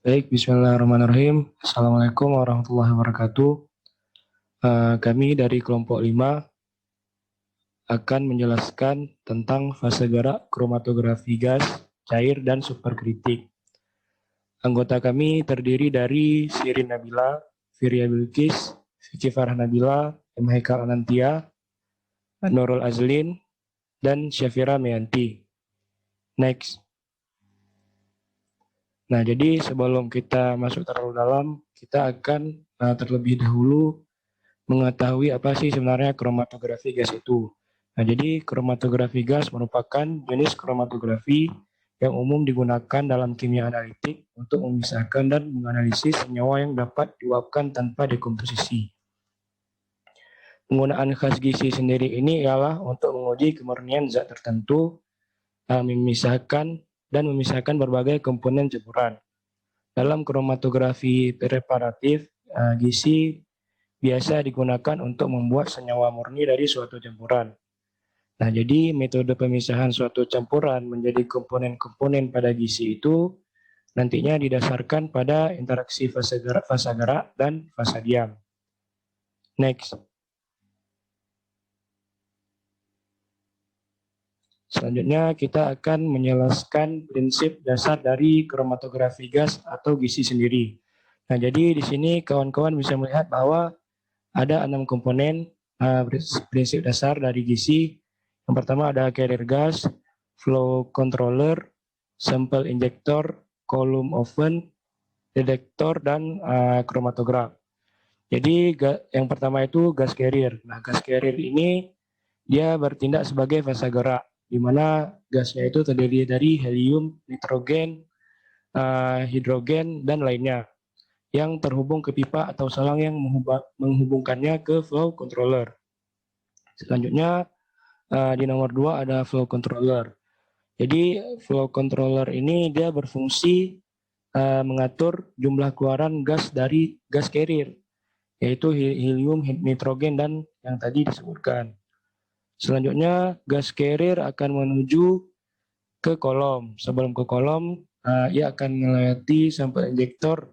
Baik, bismillahirrahmanirrahim. Assalamualaikum warahmatullahi wabarakatuh. Kami dari kelompok 5 akan menjelaskan tentang fase gerak kromatografi gas, cair, dan superkritik. Anggota kami terdiri dari Sirin Nabila, Firya Bilkis, Vicky Farah Nabila, M. Haikal Anantia, Nurul Azlin, dan Syafira Meyanti. Next. Nah, jadi sebelum kita masuk terlalu dalam, kita akan terlebih dahulu mengetahui apa sih sebenarnya kromatografi gas itu. Nah, jadi kromatografi gas merupakan jenis kromatografi yang umum digunakan dalam kimia analitik untuk memisahkan dan menganalisis senyawa yang dapat diuapkan tanpa dekomposisi. Penggunaan khas gizi sendiri ini ialah untuk menguji kemurnian zat tertentu, memisahkan berbagai komponen campuran. Dalam kromatografi preparatif, gizi biasa digunakan untuk membuat senyawa murni dari suatu campuran. Nah, jadi metode pemisahan suatu campuran menjadi komponen-komponen pada gizi itu nantinya didasarkan pada interaksi fase gerak dan fase diam. Next. Selanjutnya kita akan menjelaskan prinsip dasar dari kromatografi gas atau gizi sendiri. Nah, jadi di sini kawan-kawan bisa melihat bahwa ada 6 komponen prinsip dasar dari gizi. Yang pertama ada carrier gas, flow controller, sample injector, column oven, detektor, dan kromatograf. Jadi yang pertama itu gas carrier. Nah, gas carrier ini dia bertindak sebagai fase gerak, di mana gasnya itu terdiri dari helium, nitrogen, hidrogen, dan lainnya yang terhubung ke pipa atau selang yang menghubungkannya ke flow controller. Selanjutnya di nomor 2 ada flow controller. Jadi flow controller ini dia berfungsi mengatur jumlah keluaran gas dari gas carrier, yaitu helium, nitrogen, dan yang tadi disebutkan. Selanjutnya gas carrier akan menuju ke kolom. Sebelum ke kolom, ia akan melewati sampel injektor.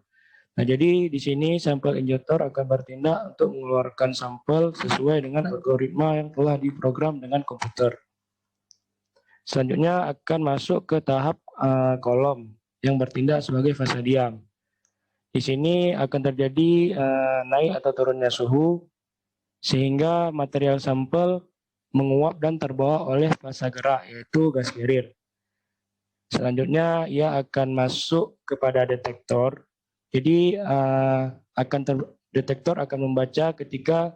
Nah, jadi di sini sampel injektor akan bertindak untuk mengeluarkan sampel sesuai dengan algoritma yang telah diprogram dengan komputer. Selanjutnya akan masuk ke tahap kolom yang bertindak sebagai fase diam. Di sini akan terjadi naik atau turunnya suhu sehingga material sampel menguap dan terbawa oleh fase gerak, yaitu gas carrier. Selanjutnya ia akan masuk kepada detektor. Jadi detektor akan membaca ketika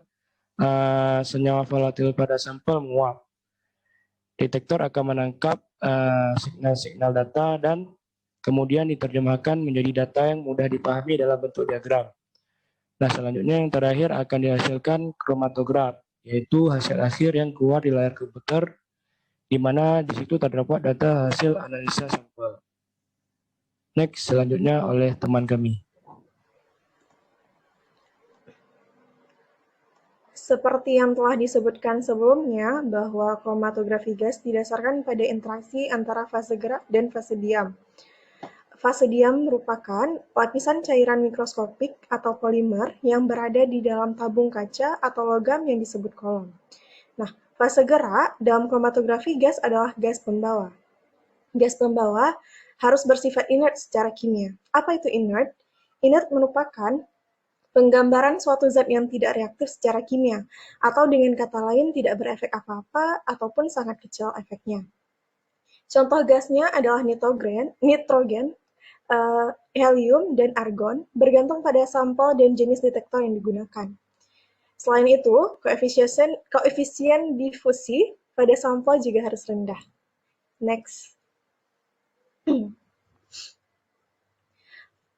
senyawa volatil pada sampel menguap. Detektor akan menangkap signal-signal data dan kemudian diterjemahkan menjadi data yang mudah dipahami dalam bentuk diagram. Nah, selanjutnya yang terakhir akan dihasilkan kromatograf, yaitu hasil akhir yang keluar di layar komputer, di mana di situ terdapat data hasil analisa sampel. Next, selanjutnya oleh teman kami. Seperti yang telah disebutkan sebelumnya, bahwa kromatografi gas didasarkan pada interaksi antara fase gerak dan fase diam. Fase diam merupakan lapisan cairan mikroskopik atau polimer yang berada di dalam tabung kaca atau logam yang disebut kolom. Nah, fase gerak dalam kromatografi gas adalah gas pembawa. Gas pembawa harus bersifat inert secara kimia. Apa itu inert? Inert merupakan penggambaran suatu zat yang tidak reaktif secara kimia, atau dengan kata lain tidak berefek apa-apa ataupun sangat kecil efeknya. Contoh gasnya adalah nitrogen, helium, dan argon, bergantung pada sampel dan jenis detektor yang digunakan. Selain itu, koefisien difusi pada sampel juga harus rendah. Next.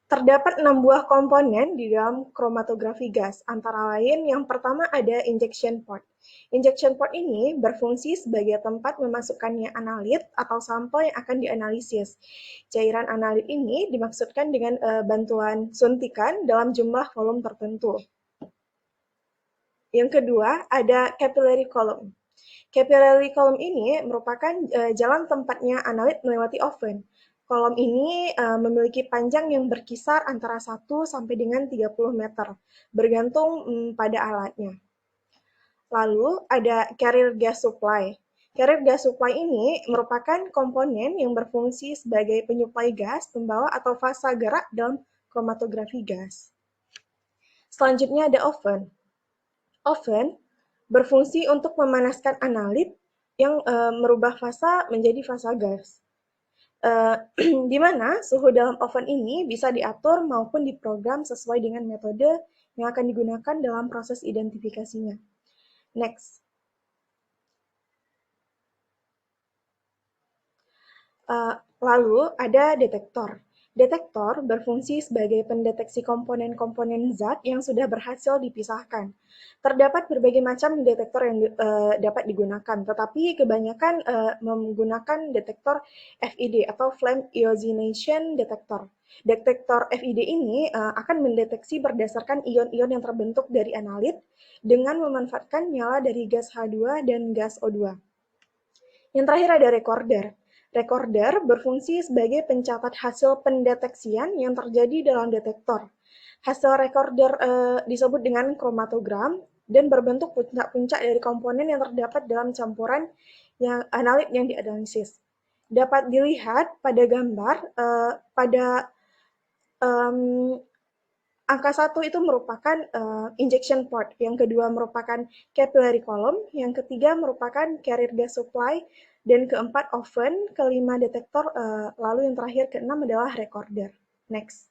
Terdapat 6 buah komponen di dalam kromatografi gas, antara lain yang pertama ada injection port. Injection port ini berfungsi sebagai tempat memasukkannya analit atau sampel yang akan dianalisis. Cairan analit ini dimaksudkan dengan bantuan suntikan dalam jumlah volume tertentu. Yang kedua ada capillary column. Capillary column ini merupakan jalan tempatnya analit melewati oven. Kolom ini memiliki panjang yang berkisar antara 1 sampai dengan 30 meter, bergantung pada alatnya. Lalu ada carrier gas supply. Carrier gas supply ini merupakan komponen yang berfungsi sebagai penyuplai gas, pembawa atau fasa gerak dalam kromatografi gas. Selanjutnya ada oven. Oven berfungsi untuk memanaskan analit yang merubah fasa menjadi fasa gas. Di mana suhu dalam oven ini bisa diatur maupun diprogram sesuai dengan metode yang akan digunakan dalam proses identifikasinya. Next. Lalu ada detektor. Detektor berfungsi sebagai pendeteksi komponen-komponen zat yang sudah berhasil dipisahkan. Terdapat berbagai macam detektor yang dapat digunakan, tetapi kebanyakan menggunakan detektor FID atau Flame Ionization Detector. Detektor FID ini akan mendeteksi berdasarkan ion-ion yang terbentuk dari analit dengan memanfaatkan nyala dari gas H2 dan gas O2. Yang terakhir ada recorder. Recorder berfungsi sebagai pencatat hasil pendeteksian yang terjadi dalam detektor. Hasil recorder disebut dengan kromatogram dan berbentuk puncak-puncak dari komponen yang terdapat dalam campuran yang analit yang dianalisis. Dapat dilihat pada gambar pada angka 1 itu merupakan injection port, yang kedua merupakan capillary column, yang ketiga merupakan carrier gas supply, dan keempat oven, kelima detektor, lalu yang terakhir keenam adalah recorder. Next.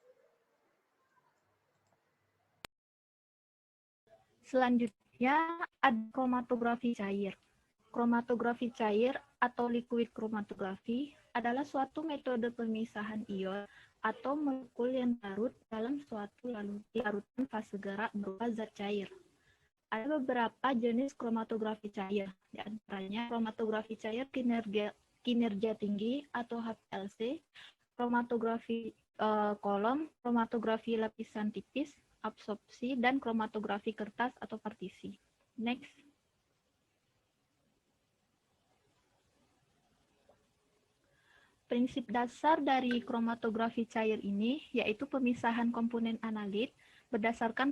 Selanjutnya ada kromatografi cair. Kromatografi cair atau liquid kromatografi adalah suatu metode pemisahan ion atau molekul yang larut dalam suatu larutan fase gerak berupa zat cair. Ada beberapa jenis kromatografi cair, di antaranya kromatografi cair kinerja tinggi atau HPLC, kromatografi kolom, kromatografi lapisan tipis, absorpsi, dan kromatografi kertas atau partisi. Next. Prinsip dasar dari kromatografi cair ini yaitu pemisahan komponen analit berdasarkan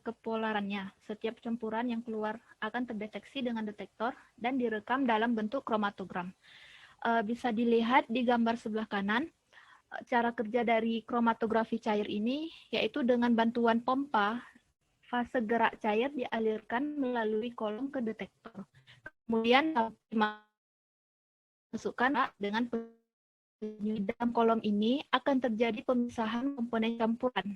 kepolarannya. Setiap campuran yang keluar akan terdeteksi dengan detektor dan direkam dalam bentuk kromatogram. Bisa dilihat di gambar sebelah kanan, cara kerja dari kromatografi cair ini yaitu dengan bantuan pompa, fase gerak cair dialirkan melalui kolom ke detektor. Kemudian dimasukkan dengan dalam kolom ini akan terjadi pemisahan komponen campuran.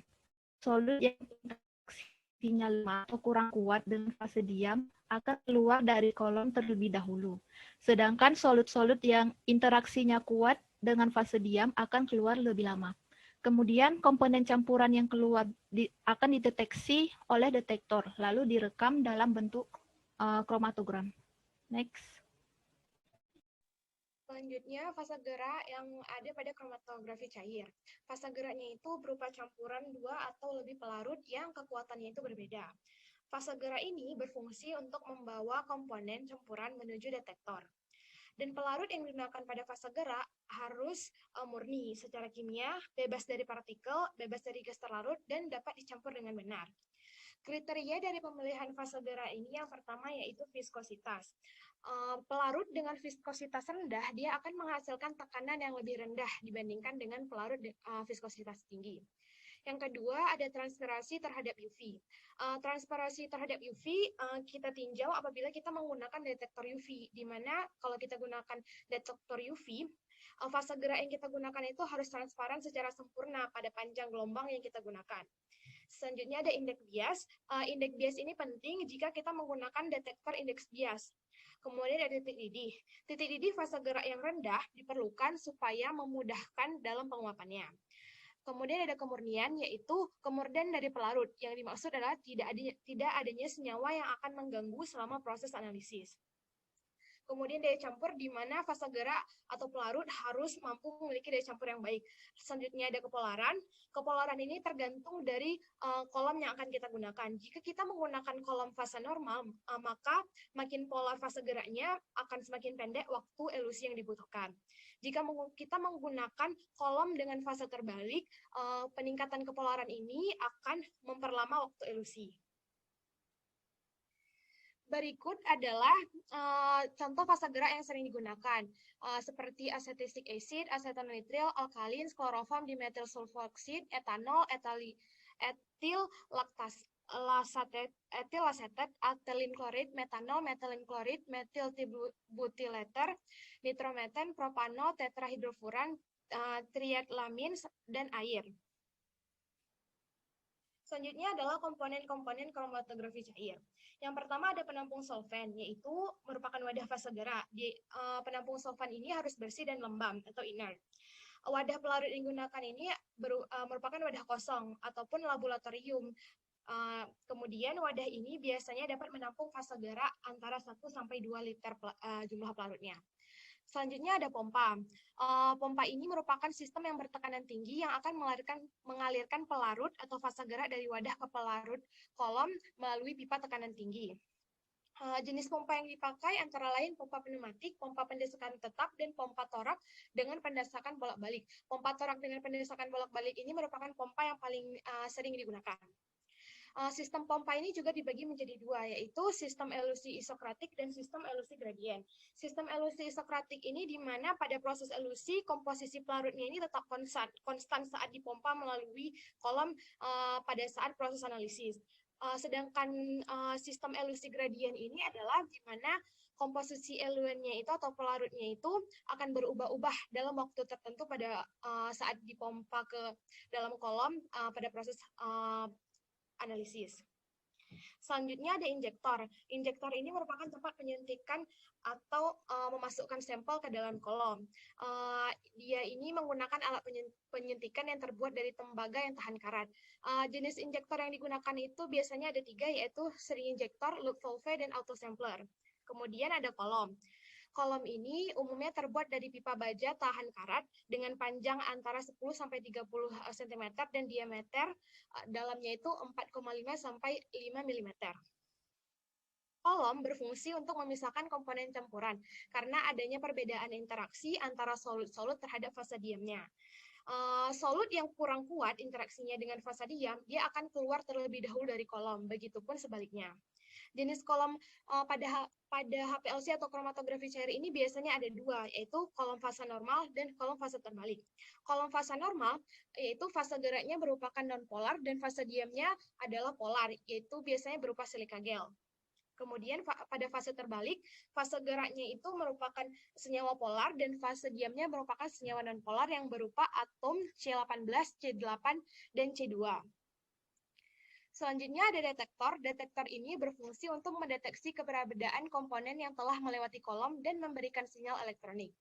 Solut yang interaksinya lemah atau kurang kuat dengan fase diam akan keluar dari kolom terlebih dahulu. Sedangkan solut-solut yang interaksinya kuat dengan fase diam akan keluar lebih lama. Kemudian komponen campuran yang keluar akan dideteksi oleh detektor, lalu direkam dalam bentuk kromatogram. Next. Selanjutnya, fase gerak yang ada pada kromatografi cair. Fase geraknya itu berupa campuran 2 atau lebih pelarut yang kekuatannya itu berbeda. Fase gerak ini berfungsi untuk membawa komponen campuran menuju detektor. Dan pelarut yang digunakan pada fase gerak harus murni secara kimia, bebas dari partikel, bebas dari gas terlarut, dan dapat dicampur dengan benar. Kriteria dari pemilihan fase gerak ini yang pertama yaitu viskositas. Pelarut dengan viskositas rendah, dia akan menghasilkan tekanan yang lebih rendah dibandingkan dengan pelarut viskositas tinggi. Yang kedua, ada transpirasi terhadap UV. Transpirasi terhadap UV kita tinjau apabila kita menggunakan detektor UV, di mana kalau kita gunakan detektor UV, fase gerak yang kita gunakan itu harus transparan secara sempurna pada panjang gelombang yang kita gunakan. Selanjutnya ada indeks bias. Indeks bias ini penting jika kita menggunakan detektor indeks bias. Kemudian ada titik didih. Titik didih fase gerak yang rendah diperlukan supaya memudahkan dalam penguapannya. Kemudian ada kemurnian, yaitu kemurnian dari pelarut. Yang dimaksud adalah tidak adanya senyawa yang akan mengganggu selama proses analisis. Kemudian daya campur di mana fase gerak atau pelarut harus mampu memiliki daya campur yang baik. Selanjutnya ada kepolaran. Kepolaran ini tergantung dari kolom yang akan kita gunakan. Jika kita menggunakan kolom fase normal, maka makin polar fase geraknya akan semakin pendek waktu elusi yang dibutuhkan. Jika kita menggunakan kolom dengan fase terbalik, peningkatan kepolaran ini akan memperlama waktu elusi. Berikut adalah contoh fase gerak yang sering digunakan, seperti acetic acid, acetonitrile, alkalin, kloroform, dimethyl sulfoxide, etanol, etil lasetat, ethylene chloride, metanol, methylene chloride, methyl butylater, nitrometen, propanol, tetrahidrofuran, triethylamine, dan air. Selanjutnya adalah komponen-komponen kromatografi cair. Yang pertama ada penampung solvent, yaitu merupakan wadah fase gerak. Penampung solvent ini harus bersih dan lembab atau inert. Wadah pelarut yang digunakan ini merupakan wadah kosong ataupun laboratorium. Kemudian wadah ini biasanya dapat menampung fase gerak antara 1 sampai 2 liter jumlah pelarutnya. Selanjutnya ada pompa. Pompa ini merupakan sistem yang bertekanan tinggi yang akan mengalirkan pelarut atau fase gerak dari wadah ke pelarut kolom melalui pipa tekanan tinggi. Jenis pompa yang dipakai antara lain pompa pneumatik, pompa pendesakan tetap, dan pompa torak dengan pendesakan bolak-balik. Pompa torak dengan pendesakan bolak-balik ini merupakan pompa yang paling sering digunakan. Sistem pompa ini juga dibagi menjadi dua, yaitu sistem elusi isokratik dan sistem elusi gradien. Sistem elusi isokratik ini di mana pada proses elusi, komposisi pelarutnya ini tetap konstan saat dipompa melalui kolom pada saat proses analisis. Sedangkan sistem elusi gradien ini adalah di mana komposisi eluennya itu atau pelarutnya itu akan berubah-ubah dalam waktu tertentu pada saat dipompa ke dalam kolom pada proses analisis. Selanjutnya ada injektor. Injektor ini merupakan tempat penyuntikan atau memasukkan sampel ke dalam kolom. Dia ini menggunakan alat penyuntikan yang terbuat dari tembaga yang tahan karat. Jenis injektor yang digunakan itu biasanya ada 3, yaitu seri injektor, loop valve, dan autosampler. Kemudian ada kolom. Kolom ini umumnya terbuat dari pipa baja tahan karat dengan panjang antara 10 sampai 30 cm dan diameter dalamnya itu 4,5 sampai 5 mm. Kolom berfungsi untuk memisahkan komponen campuran karena adanya perbedaan interaksi antara solut-solut terhadap fase diamnya. Solut yang kurang kuat interaksinya dengan fase diam, dia akan keluar terlebih dahulu dari kolom, begitupun sebaliknya. Jenis kolom pada HPLC atau kromatografi cair ini biasanya ada 2, yaitu kolom fase normal dan kolom fase terbalik. Kolom fase normal yaitu fase geraknya merupakan nonpolar dan fase diamnya adalah polar, yaitu biasanya berupa silika gel. Kemudian pada fase terbalik, fase geraknya itu merupakan senyawa polar dan fase diamnya merupakan senyawa nonpolar yang berupa atom C18, C8, dan C2. Selanjutnya ada detektor. Detektor ini berfungsi untuk mendeteksi keberadaan komponen yang telah melewati kolom dan memberikan sinyal elektronik.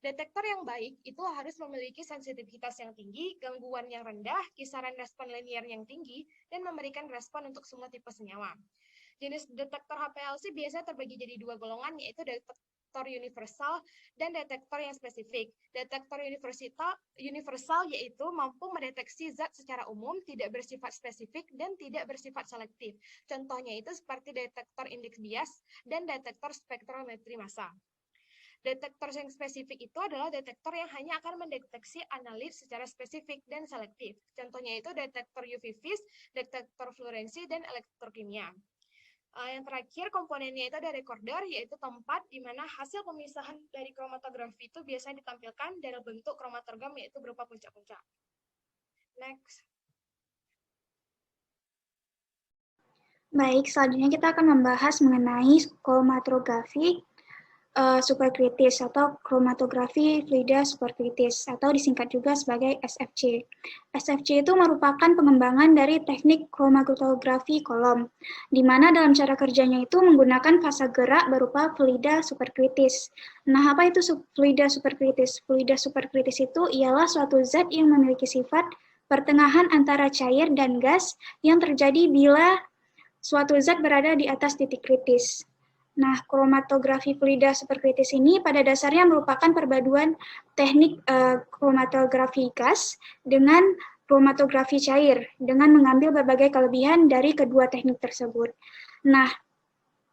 Detektor yang baik itu harus memiliki sensitivitas yang tinggi, gangguan yang rendah, kisaran respon linier yang tinggi, dan memberikan respon untuk semua tipe senyawa. Jenis detektor HPLC biasanya terbagi jadi 2 golongan, yaitu detektor universal dan detektor yang spesifik. Detektor universal yaitu mampu mendeteksi zat secara umum, tidak bersifat spesifik dan tidak bersifat selektif. Contohnya itu seperti detektor indeks bias dan detektor spektrometri massa. Detektor yang spesifik itu adalah detektor yang hanya akan mendeteksi analit secara spesifik dan selektif. Contohnya itu detektor UV vis, detektor fluorensi, dan elektrokimia. Yang terakhir komponennya itu ada recorder, yaitu tempat di mana hasil pemisahan dari kromatografi itu biasanya ditampilkan dalam bentuk kromatogram, yaitu berupa puncak-puncak. Next. Baik, selanjutnya kita akan membahas mengenai kromatografi superkritis atau kromatografi fluida superkritis atau disingkat juga sebagai SFC. SFC itu merupakan pengembangan dari teknik kromatografi kolom, di mana dalam cara kerjanya itu menggunakan fase gerak berupa fluida superkritis. Nah, apa itu fluida superkritis? Fluida superkritis itu ialah suatu zat yang memiliki sifat pertengahan antara cair dan gas yang terjadi bila suatu zat berada di atas titik kritis. Nah, kromatografi fluida superkritis ini pada dasarnya merupakan perpaduan teknik kromatografi gas dengan kromatografi cair dengan mengambil berbagai kelebihan dari kedua teknik tersebut. Nah,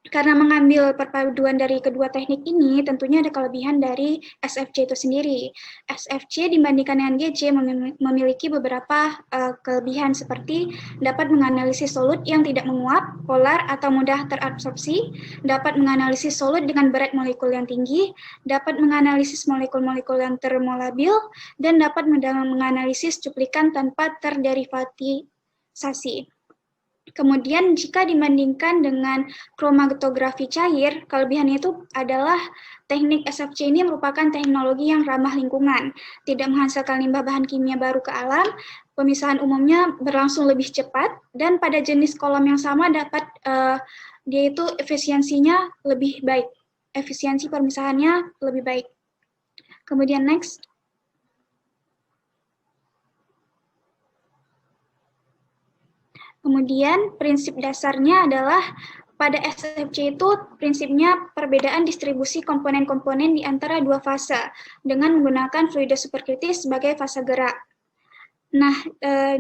karena mengambil perpaduan dari kedua teknik ini, tentunya ada kelebihan dari SFC itu sendiri. SFC dibandingkan dengan GC memiliki beberapa kelebihan seperti dapat menganalisis solut yang tidak menguap, polar atau mudah terabsorpsi, dapat menganalisis solut dengan berat molekul yang tinggi, dapat menganalisis molekul-molekul yang termolabil, dan dapat menganalisis cuplikan tanpa terderivatisasi. Kemudian jika dibandingkan dengan kromatografi cair, kelebihannya itu adalah teknik SFC ini merupakan teknologi yang ramah lingkungan, tidak menghasilkan limbah bahan kimia baru ke alam, pemisahan umumnya berlangsung lebih cepat, dan pada jenis kolom yang sama dapat dia itu efisiensinya lebih baik, efisiensi pemisahannya lebih baik. Kemudian next. Kemudian prinsip dasarnya adalah pada SFC itu prinsipnya perbedaan distribusi komponen-komponen di antara dua fase dengan menggunakan fluida superkritis sebagai fase gerak. Nah,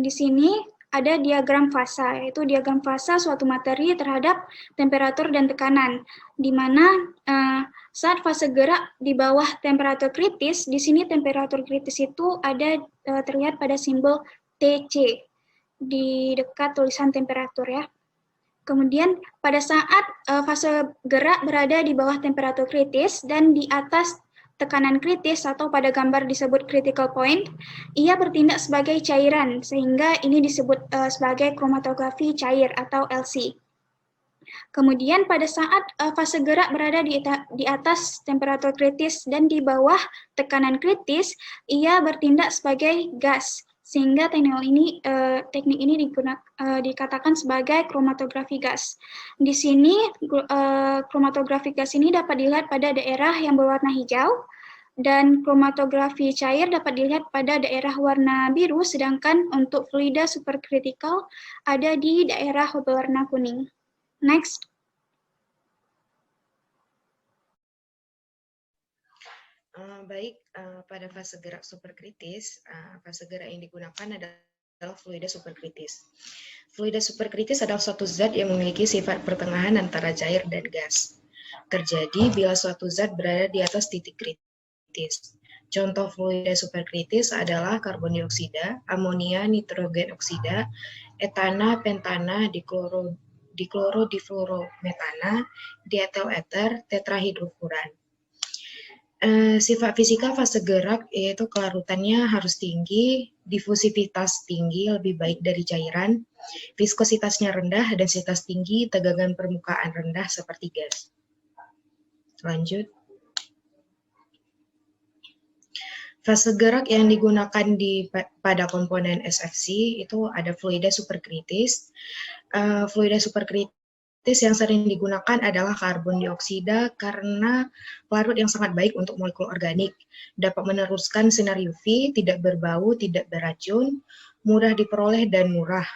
di sini ada diagram fase, yaitu diagram fase suatu materi terhadap temperatur dan tekanan, di mana saat fase gerak di bawah temperatur kritis, di sini temperatur kritis itu ada terlihat pada simbol TC di dekat tulisan temperatur ya. Kemudian pada saat fase gerak berada di bawah temperatur kritis dan di atas tekanan kritis atau pada gambar disebut critical point, ia bertindak sebagai cairan sehingga ini disebut sebagai kromatografi cair atau LC. Kemudian pada saat fase gerak berada di atas temperatur kritis dan di bawah tekanan kritis, ia bertindak sebagai gas. Sehingga teknik ini dikatakan sebagai kromatografi gas. Di sini kromatografi gas ini dapat dilihat pada daerah yang berwarna hijau, dan kromatografi cair dapat dilihat pada daerah warna biru, sedangkan untuk fluida superkritikal ada di daerah berwarna kuning. Next. Baik, pada fase gerak superkritis, fase gerak yang digunakan adalah fluida superkritis. Fluida superkritis adalah suatu zat yang memiliki sifat pertengahan antara cair dan gas. Terjadi bila suatu zat berada di atas titik kritis. Contoh fluida superkritis adalah karbon dioksida, amonia, nitrogen oksida, etana, pentana, diklorodifluorometana, dietil eter, tetrahidrofuran. Sifat fisikal fase gerak yaitu kelarutannya harus tinggi, difusivitas tinggi lebih baik dari cairan, viskositasnya rendah, densitas tinggi, tegangan permukaan rendah seperti gas. Lanjut. Fase gerak yang digunakan pada komponen SFC itu ada fluida superkritis. Fluida superkritis yang sering digunakan adalah karbon dioksida karena pelarut yang sangat baik untuk molekul organik, dapat meneruskan sinar UV, tidak berbau, tidak beracun, mudah diperoleh dan murah.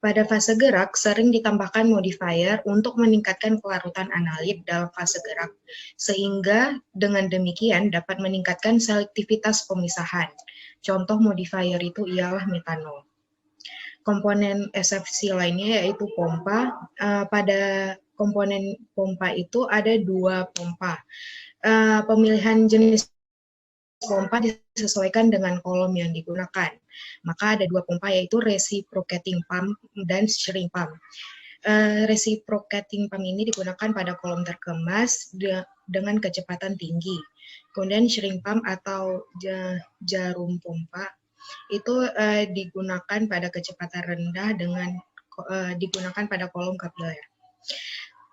Pada fase gerak sering ditambahkan modifier untuk meningkatkan kelarutan analit dalam fase gerak, sehingga dengan demikian dapat meningkatkan selektivitas pemisahan. Contoh modifier itu ialah metanol. Komponen SFC lainnya yaitu pompa. Pada komponen pompa itu ada dua pompa. Pemilihan jenis pompa disesuaikan dengan kolom yang digunakan. Maka ada dua pompa yaitu reciprocating pump dan shearing pump. Reciprocating pump ini digunakan pada kolom terkemas dengan kecepatan tinggi. Kemudian shearing pump atau jarum pompa itu digunakan pada kecepatan rendah digunakan pada kolom kapiler.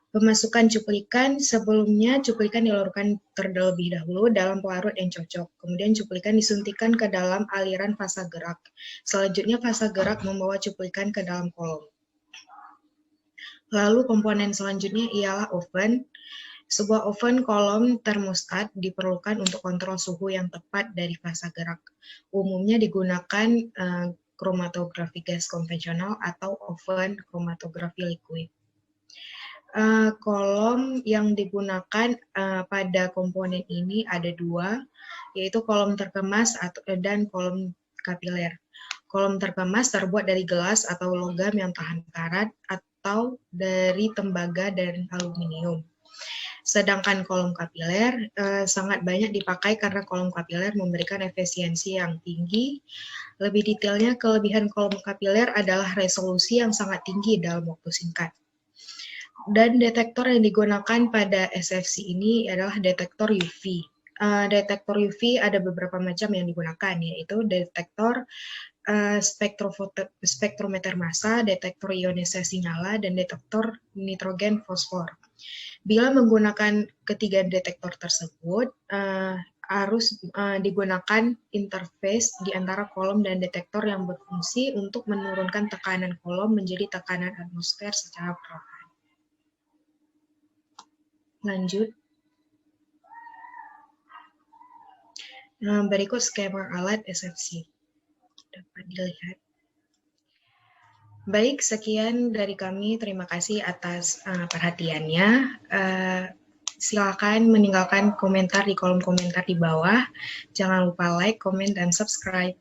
Pemasukan cuplikan, sebelumnya cuplikan diluruskan terlebih dahulu dalam pelarut yang cocok. Kemudian cuplikan disuntikan ke dalam aliran fase gerak. Selanjutnya fase gerak membawa cuplikan ke dalam kolom. Lalu komponen selanjutnya ialah oven. Sebuah oven kolom termostat diperlukan untuk kontrol suhu yang tepat dari fase gerak. Umumnya digunakan kromatografi gas konvensional atau oven kromatografi liquid. kolom yang digunakan pada komponen ini ada dua, yaitu kolom terkemas dan kolom kapiler. Kolom terkemas terbuat dari gelas atau logam yang tahan karat atau dari tembaga dan aluminium. Sedangkan kolom kapiler sangat banyak dipakai karena kolom kapiler memberikan efisiensi yang tinggi. Lebih detailnya, kelebihan kolom kapiler adalah resolusi yang sangat tinggi dalam waktu singkat. Dan detektor yang digunakan pada SFC ini adalah detektor UV. Detektor UV ada beberapa macam yang digunakan, yaitu detektor spektrometer massa, detektor ionisasi nyala, dan detektor nitrogen fosfor. Bila menggunakan ketiga detektor tersebut, harus digunakan interface di antara kolom dan detektor yang berfungsi untuk menurunkan tekanan kolom menjadi tekanan atmosfer secara perlahan. Lanjut. Berikut skema alat SFC. Dapat dilihat. Baik, sekian dari kami. Terima kasih atas perhatiannya. Silakan meninggalkan komentar di kolom komentar di bawah. Jangan lupa like, comment, dan subscribe.